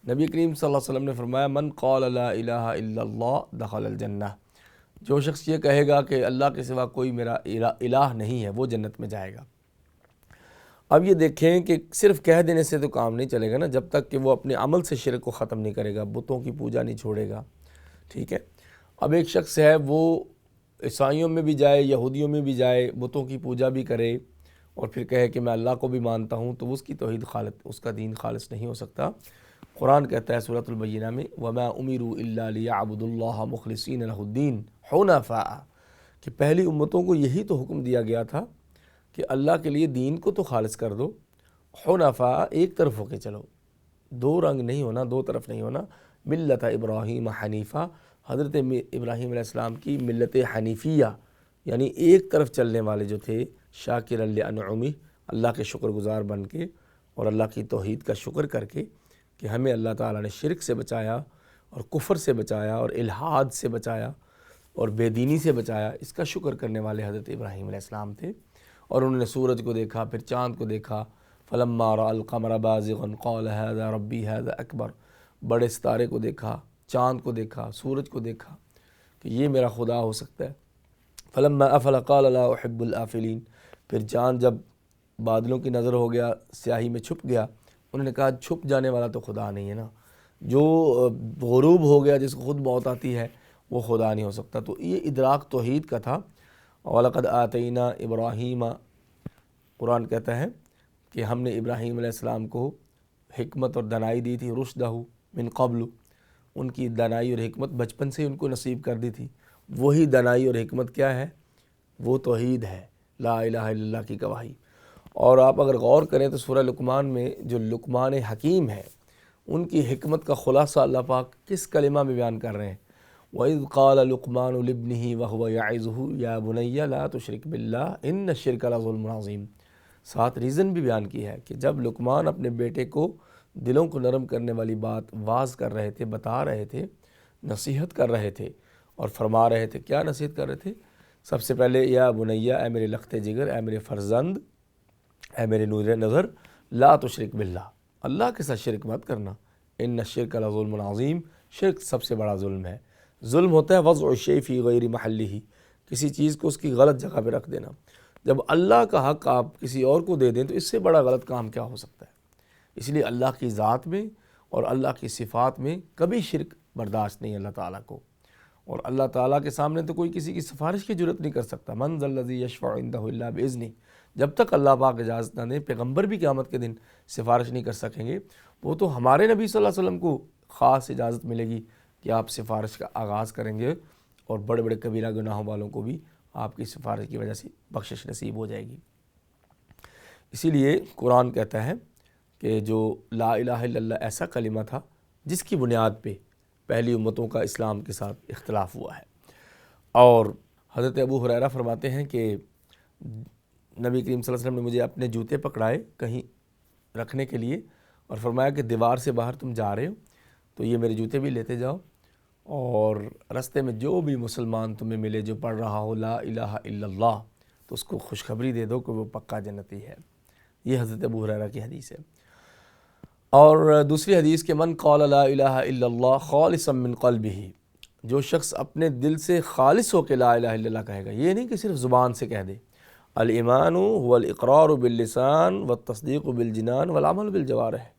نبی کریم صلی اللہ علیہ وسلم نے فرمایا من قال لا الہ الا اللہ دخل الجنہ، جو شخص یہ کہے گا کہ اللہ کے سوا کوئی میرا الہ نہیں ہے وہ جنت میں جائے گا۔ اب یہ دیکھیں کہ صرف کہہ دینے سے تو کام نہیں چلے گا نا، جب تک کہ وہ اپنے عمل سے شرک کو ختم نہیں کرے گا، بتوں کی پوجا نہیں چھوڑے گا، ٹھیک ہے۔ اب ایک شخص ہے وہ عیسائیوں میں بھی جائے، یہودیوں میں بھی جائے، بتوں کی پوجا بھی کرے اور پھر کہے کہ میں اللہ کو بھی مانتا ہوں، تو اس کی توحید خالص، اس کا دین خالص نہیں ہو سکتا۔ قرآن کہتا ہے سورۃ البینہ میں وَمَا أُمِرُوا إِلَّا لِيَعْبُدُوا اللَّهَ مُخْلِصِينَ لَهُ الدِّينَ حُنَفَاءَ، کہ پہلی امتوں کو یہی تو حکم دیا گیا تھا کہ اللہ کے لیے دین کو تو خالص کر دو، حنفاء ایک طرف ہو کے چلو، دو رنگ نہیں ہونا، دو طرف نہیں ہونا۔ ملت ابراہیم حنیفہ، حضرت ابراہیم علیہ السلام کی ملت حنیفیہ، یعنی ایک طرف چلنے والے جو تھے، شاکر لانعمہ، اللہ کے شکر گزار بن کے اور اللہ کی توحید کا شکر کر کے کہ ہمیں اللہ تعالیٰ نے شرک سے بچایا اور کفر سے بچایا اور الحاد سے بچایا اور بے دینی سے بچایا، اس کا شکر کرنے والے حضرت ابراہیم علیہ السلام تھے۔ اور انہوں نے سورج کو دیکھا، پھر چاند کو دیکھا، فلما رأى القمر بازغا قال هذا ربی هذا اکبر، بڑے ستارے کو دیکھا، چاند کو دیکھا، سورج کو دیکھا کہ یہ میرا خدا ہو سکتا ہے۔ فلما افل قال لا احب الافلین، پھر چاند جب بادلوں کی نظر ہو گیا، سیاہی میں چھپ گیا، انہوں نے کہا چھپ جانے والا تو خدا نہیں ہے نا، جو غروب ہو گیا، جس کو خود موت آتی ہے، وہ خدا نہیں ہو سکتا۔ تو یہ ادراک توحید کا تھا۔ وَلَقَدْ آتَيْنَا إِبْرَاهِيمَ، قرآن کہتا ہے کہ ہم نے ابراہیم علیہ السلام کو حکمت اور دانائی دی تھی، رشدہ من قبل، ان کی دانائی اور حکمت بچپن سے ان کو نصیب کر دی تھی۔ وہی دانائی اور حکمت کیا ہے؟ وہ توحید ہے، لا الہ الا اللہ کی گواہی۔ اور آپ اگر غور کریں تو سورہ لقمان میں جو لقمان حکیم ہے، ان کی حکمت کا خلاصہ اللہ پاک کس کلمہ میں بیان کر رہے ہیں؟ وَإِذْ قَالَ لُقْمَانُ لِابْنِهِ وَهُوَ يَعِظُهُ يَا بُنَيَّ لَا تُشْرِكْ بِاللَّهِ إِنَّ الشِّرْكَ لَظُلْمٌ عَظِيمٌ۔ ساتھ ریزن بھی بیان کی ہے کہ جب لقمان اپنے بیٹے کو دلوں کو نرم کرنے والی بات واعظ کر رہے تھے، بتا رہے تھے، نصیحت کر رہے تھے اور فرما رہے تھے، کیا نصیحت کر رہے تھے؟ سب سے پہلے یا بنیہ، اے میرے لخت جگر، اے میرے فرزند، اے میرے نور نظر، لا تشرک باللہ، اللہ کے ساتھ شرک مت کرنا، ان الشرک لظلم عظیم، شرک سب سے بڑا ظلم ہے۔ ظلم ہوتا ہے وضع الشیء فی غیر محلہ، کسی چیز کو اس کی غلط جگہ پہ رکھ دینا۔ جب اللہ کا حق آپ کسی اور کو دے دیں تو اس سے بڑا غلط کام کیا ہو سکتا ہے؟ اس لیے اللہ کی ذات میں اور اللہ کی صفات میں کبھی شرک برداشت نہیں اللہ تعالیٰ کو، اور اللہ تعالیٰ کے سامنے تو کوئی کسی کی سفارش کی جرت نہیں کر سکتا۔ من ذا الذی یشفع عنده الا باذنہ، جب تک اللہ پاک اجازت نہ دیں، پیغمبر بھی قیامت کے دن سفارش نہیں کر سکیں گے۔ وہ تو ہمارے نبی صلی اللہ علیہ وسلم کو خاص اجازت ملے گی کہ آپ سفارش کا آغاز کریں گے، اور بڑے بڑے کبیرہ گناہوں والوں کو بھی آپ کی سفارش کی وجہ سے بخشش نصیب ہو جائے گی۔ اسی لیے قرآن کہتا ہے کہ جو لا الہ الا اللہ ایسا کلمہ تھا جس کی بنیاد پہ پہلی امتوں کا اسلام کے ساتھ اختلاف ہوا ہے۔ اور حضرت ابو ہریرہ فرماتے ہیں کہ نبی کریم صلی اللہ علیہ وسلم نے مجھے اپنے جوتے پکڑائے کہیں رکھنے کے لیے اور فرمایا کہ دیوار سے باہر تم جا رہے ہو تو یہ میرے جوتے بھی لیتے جاؤ، اور رستے میں جو بھی مسلمان تمہیں ملے جو پڑھ رہا ہو لا الہ الا اللہ تو اس کو خوشخبری دے دو کہ وہ پکا جنتی ہے۔ یہ حضرت ابو ہریرہ کی حدیث ہے۔ اور دوسری حدیث کہ من قال لا الہ الا اللہ خالصا من قلبہ، جو شخص اپنے دل سے خالص ہو کے لا الہ الا اللہ کہے گا، یہ نہیں کہ صرف زبان سے کہہ دے۔ الایمان هو الاقرار باللسان والتصدیق بالجنان والعمل بالجوارح،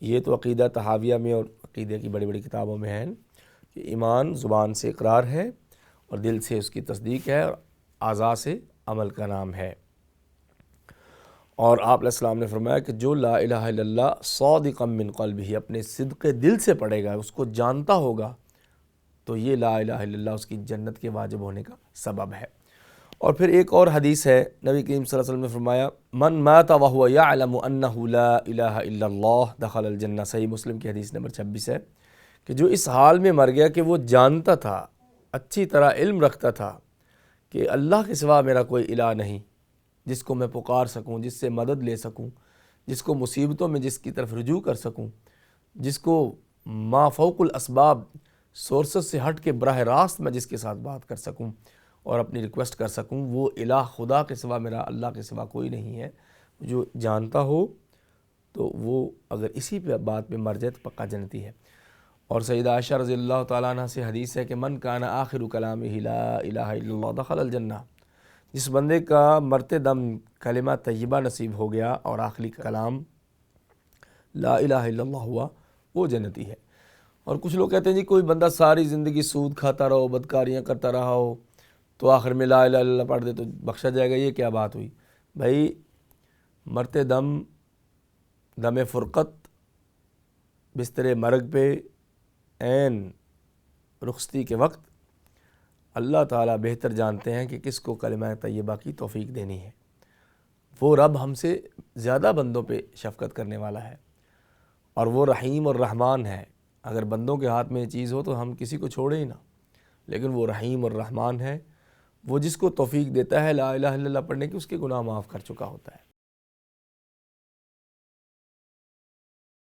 یہ تو عقیدہ طحاویہ میں اور عقیدہ کی بڑی بڑی کتابوں میں ہے کہ ایمان زبان سے اقرار ہے اور دل سے اس کی تصدیق ہے اور اعضاء سے عمل کا نام ہے۔ اور آپ علیہ السلام نے فرمایا کہ جو لا الہ الا اللہ صادقا من قلبہ، اپنے صدق دل سے پڑھے گا، اس کو جانتا ہوگا، تو یہ لا الہ الا اللہ اس کی جنت کے واجب ہونے کا سبب ہے۔ اور پھر ایک اور حدیث ہے، نبی کریم صلی اللہ علیہ وسلم نے فرمایا من مات وهو يعلم انه لا الہ الا اللہ دخل الجنہ، صحیح مسلم کی حدیث نمبر 26 ہے کہ جو اس حال میں مر گیا کہ وہ جانتا تھا، اچھی طرح علم رکھتا تھا کہ اللہ کے سوا میرا کوئی الہ نہیں جس کو میں پکار سکوں، جس سے مدد لے سکوں، جس کو مصیبتوں میں جس کی طرف رجوع کر سکوں، جس کو ما فوق الاسباب سورسز سے ہٹ کے براہ راست میں جس کے ساتھ بات کر سکوں اور اپنی ریکویسٹ کر سکوں، وہ الہ خدا کے سوا، میرا اللہ کے سوا کوئی نہیں ہے۔ جو جانتا ہو تو وہ اگر اسی پہ بات پہ مر جائے تو پکا جنتی ہے۔ اور سیدہ عائشہ رضی اللہ تعالیٰ عنہ سے حدیث ہے کہ من کان آخر کلامہ لا الہ الا اللہ دخل الجنہ، جس بندے کا مرتے دم کلمہ طیبہ نصیب ہو گیا اور آخری کلام لا الہ الا اللہ ہوا، وہ جنتی ہے۔ اور کچھ لوگ کہتے ہیں جی کوئی بندہ ساری زندگی سود کھاتا رہو، بدکاریاں کرتا رہا ہو، تو آخر میں لا الہ الا اللہ پڑھ دے تو بخشا جائے گا۔ یہ کیا بات ہوئی بھائی؟ مرتے دم، دم فرقت، بستر مرگ پہ، عین رخصتی کے وقت اللہ تعالیٰ بہتر جانتے ہیں کہ کس کو کلمہ طیبہ کی توفیق دینی ہے۔ وہ رب ہم سے زیادہ بندوں پہ شفقت کرنے والا ہے، اور وہ رحیم اور رحمان ہے۔ اگر بندوں کے ہاتھ میں یہ چیز ہو تو ہم کسی کو چھوڑیں ہی نہ، لیکن وہ رحیم اور رحمان ہے، وہ جس کو توفیق دیتا ہے لا الہ الا اللہ پڑھنے کی، اس کے گناہ معاف کر چکا ہوتا ہے۔